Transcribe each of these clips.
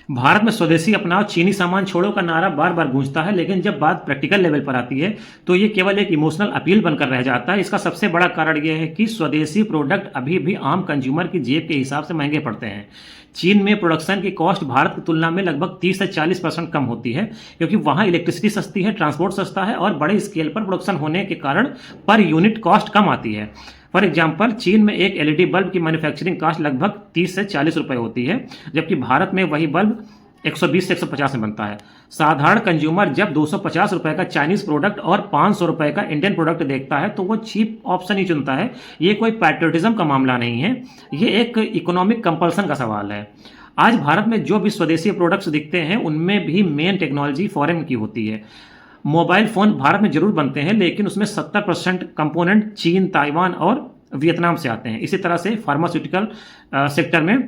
भारत में स्वदेशी अपनाओ, चीनी सामान छोड़ो का नारा बार बार गूंजता है, लेकिन जब बात प्रैक्टिकल लेवल पर आती है तो ये केवल एक इमोशनल अपील बनकर रह जाता है। इसका सबसे बड़ा कारण यह है कि स्वदेशी प्रोडक्ट अभी भी आम कंज्यूमर की जेब के हिसाब से महंगे पड़ते हैं। चीन में प्रोडक्शन की कॉस्ट भारत की तुलना में लगभग 30 से 40% कम होती है, क्योंकि वहां इलेक्ट्रिसिटी सस्ती है, ट्रांसपोर्ट सस्ता है और बड़े स्केल पर प्रोडक्शन होने के कारण पर यूनिट कॉस्ट कम आती है। फॉर एग्जाम्पल, चीन में एक एलईडी बल्ब की मैन्युफैक्चरिंग कॉस्ट लगभग 30 से 40 रुपए होती है, जबकि भारत में वही बल्ब 120 से 150 में बनता है। साधारण कंज्यूमर जब 250 रुपए का चाइनीज प्रोडक्ट और 500 रुपए का इंडियन प्रोडक्ट देखता है तो वो चीप ऑप्शन ही चुनता है। ये कोई पैट्रियोटिज्म का मामला नहीं है, ये एक इकोनॉमिक कंपल्सन का सवाल है। आज भारत में जो भी स्वदेशी प्रोडक्ट्स दिखते हैं उनमें भी मेन टेक्नोलॉजी फॉरेन की होती है। मोबाइल फोन भारत में जरूर बनते हैं, लेकिन उसमें 70% कंपोनेंट चीन, ताइवान और वियतनाम से आते हैं। इसी तरह से फार्मास्यूटिकल सेक्टर में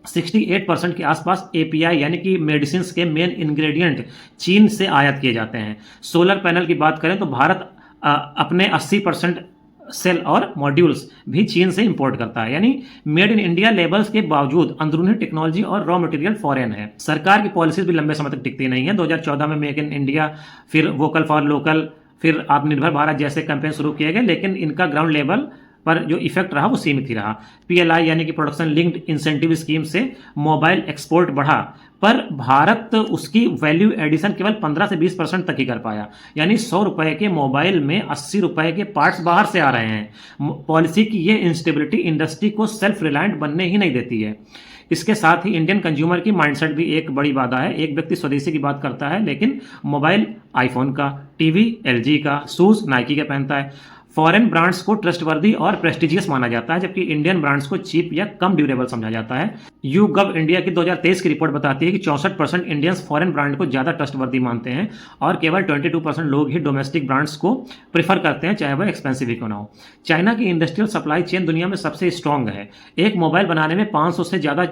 68% के आसपास एपीआई यानी कि मेडिसिन के मेन इंग्रेडिएंट चीन से आयात किए जाते हैं। सोलर पैनल की बात करें तो भारत अपने 80% सेल और मॉड्यूल्स भी चीन से इंपोर्ट करता है। यानी मेड इन इंडिया लेबल्स के बावजूद अंदरूनी टेक्नोलॉजी और रॉ मटेरियल फॉरेन है। सरकार की पॉलिसीज भी लंबे समय तक टिकती नहीं है। 2014 में मेक इन इंडिया, फिर वोकल फॉर लोकल, फिर आत्मनिर्भर भारत जैसे कैंपेन शुरू किए गए, लेकिन इनका ग्राउंड लेवल पर जो इफेक्ट रहा वो सीमित ही रहा। पीएलआई यानी कि प्रोडक्शन लिंक्ड इंसेंटिव स्कीम से मोबाइल एक्सपोर्ट बढ़ा, पर भारत उसकी वैल्यू एडिशन केवल 15 से 20% तक ही कर पाया। यानी 100 रुपए के मोबाइल में 80 रुपए के पार्ट्स बाहर से आ रहे हैं। पॉलिसी की ये इंस्टेबिलिटी इंडस्ट्री को सेल्फ रिलायंट बनने ही नहीं देती है। इसके साथ ही इंडियन कंज्यूमर की माइंडसेट भी एक बड़ी बाधा है। एक व्यक्ति स्वदेशी की बात करता है, लेकिन मोबाइल आईफोन का, टीवी एलजी का, शूज नाइकी का पहनता है। फॉरेन ब्रांड्स को ट्रस्टवर्दी और प्रेस्टिजियस माना जाता है, जबकि इंडियन ब्रांड्स को चीप या कम ड्यूरेबल समझा जाता है। YouGov इंडिया की 2023 की रिपोर्ट बताती है कि 64% इंडियंस फॉरेन ब्रांड को ज्यादा ट्रस्टवर्दी मानते हैं और केवल 22% लोग ही डोमेस्टिक ब्रांड्स को प्रेफर करते हैं, चाहे वह एक्सपेंसिव ही क्यों ना हो। चाइना की इंडस्ट्रियल सप्लाई चेन दुनिया में सबसे स्ट्रांग है। एक मोबाइल बनाने में 500 से ज्यादा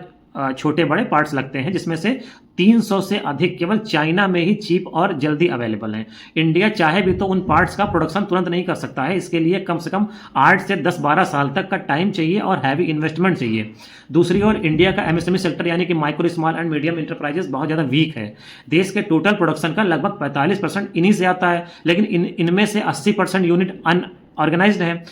छोटे बड़े पार्ट्स लगते हैं, जिसमें से 300 से अधिक केवल चाइना में ही चीप और जल्दी अवेलेबल हैं। इंडिया चाहे भी तो उन पार्ट्स का प्रोडक्शन तुरंत नहीं कर सकता है। इसके लिए कम से कम 8 से 10-12 साल तक का टाइम चाहिए और हैवी इन्वेस्टमेंट चाहिए। दूसरी ओर इंडिया का एमएसएमई सेक्टर यानी कि micro, small and medium enterprises बहुत ज़्यादा वीक है। देश के टोटल प्रोडक्शन का लगभग 45% इन्हीं से आता है, लेकिन इनमें से 80% यूनिट अनऑर्गेनाइज्ड है,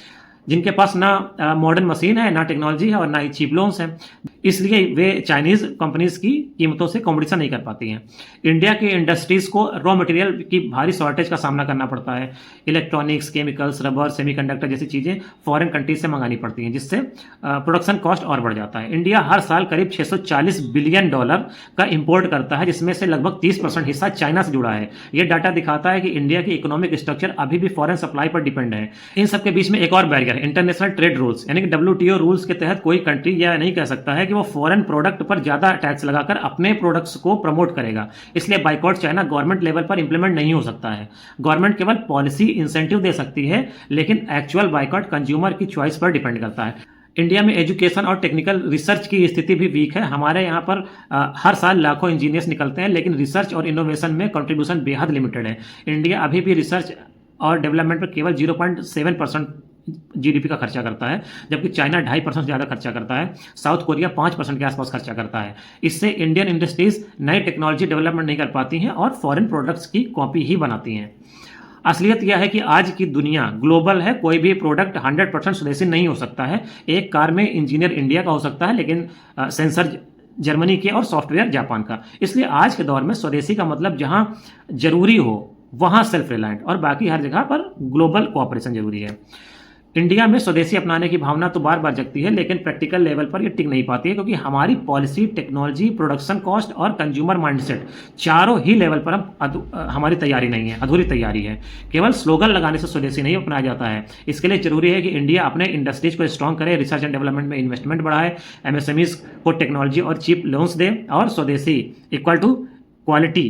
जिनके पास ना मॉडर्न मशीन है, ना टेक्नोलॉजी है और ना ही चीप लोन्स हैं। इसलिए वे चाइनीज कंपनीज की कीमतों से कॉम्पिटिशन नहीं कर पाती हैं। इंडिया की इंडस्ट्रीज को रॉ मटेरियल की भारी शॉर्टेज का सामना करना पड़ता है। इलेक्ट्रॉनिक्स, केमिकल्स, रबर, सेमीकंडक्टर जैसी चीज़ें फॉरेन कंट्रीज से मंगानी पड़ती हैं, जिससे प्रोडक्शन कॉस्ट और बढ़ जाता है। इंडिया हर साल करीब $640 बिलियन का इंपोर्ट करता है, जिसमें से लगभग 30% हिस्सा चाइना से जुड़ा है। यह डाटा दिखाता है कि इंडिया की इकोनॉमिक स्ट्रक्चर अभी भी फॉरेन सप्लाई पर डिपेंड है। इन सबके बीच में एक और बैरियर, इंटरनेशनल ट्रेड रूल्स यानी कि WTO रूल्स के तहत कोई कंट्री यह नहीं कह सकता है कि वो फॉरेन प्रोडक्ट पर ज्यादा टैक्स लगाकर अपने प्रोडक्ट्स को प्रमोट करेगा। इसलिए बाइकॉट चाइना गवर्नमेंट लेवल पर इंप्लीमेंट नहीं हो सकता है। गवर्नमेंट केवल पॉलिसी इंसेंटिव दे सकती है, लेकिन एक्चुअल बाइकॉट कंज्यूमर की चॉइस पर डिपेंड करता है। इंडिया में एजुकेशन और टेक्निकल रिसर्च की स्थिति भी वीक है। हमारे यहाँ पर हर साल लाखों इंजीनियर्स निकलते हैं, लेकिन रिसर्च और इनोवेशन में कंट्रीब्यूशन बेहद लिमिटेड है। इंडिया अभी भी रिसर्च और डेवलपमेंट पर केवल 0.7% जीडीपी का खर्चा करता है, जबकि चाइना 2.5% ज़्यादा खर्चा करता है। साउथ कोरिया 5% के आसपास खर्चा करता है। इससे इंडियन इंडस्ट्रीज नई टेक्नोलॉजी डेवलपमेंट नहीं कर पाती हैं और फॉरेन प्रोडक्ट्स की कॉपी ही बनाती हैं। असलियत यह है कि आज की दुनिया ग्लोबल है। कोई भी प्रोडक्ट 100% स्वदेशी नहीं हो सकता है। एक कार में इंजीनियर इंडिया का हो सकता है, लेकिन सेंसर जर्मनी के और सॉफ्टवेयर जापान का। इसलिए आज के दौर में स्वदेशी का मतलब जहां जरूरी हो वहां सेल्फ रिलायंट, और बाकी हर जगह पर ग्लोबल कोऑपरेशन जरूरी है। इंडिया में स्वदेशी अपनाने की भावना तो बार बार जगती है, लेकिन प्रैक्टिकल लेवल पर ये टिक नहीं पाती है, क्योंकि हमारी पॉलिसी, टेक्नोलॉजी, प्रोडक्शन कॉस्ट और कंज्यूमर माइंडसेट चारों ही लेवल पर हमारी तैयारी नहीं है, अधूरी तैयारी है। केवल स्लोगन लगाने से स्वदेशी नहीं अपनाया जाता है। इसके लिए जरूरी है कि इंडिया अपने इंडस्ट्रीज को स्ट्रॉन्ग करे, रिसर्च एंड डेवलपमेंट में इन्वेस्टमेंट बढ़ाए, एमएसएमईज को टेक्नोलॉजी और चीप लोन्स दे, और स्वदेशी इक्वल टू क्वालिटी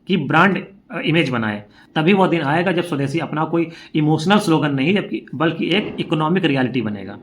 की ब्रांड इमेज बनाए। तभी वो दिन आएगा जब स्वदेशी अपना कोई इमोशनल स्लोगन नहीं, जबकि बल्कि एक इकोनॉमिक रियलिटी बनेगा।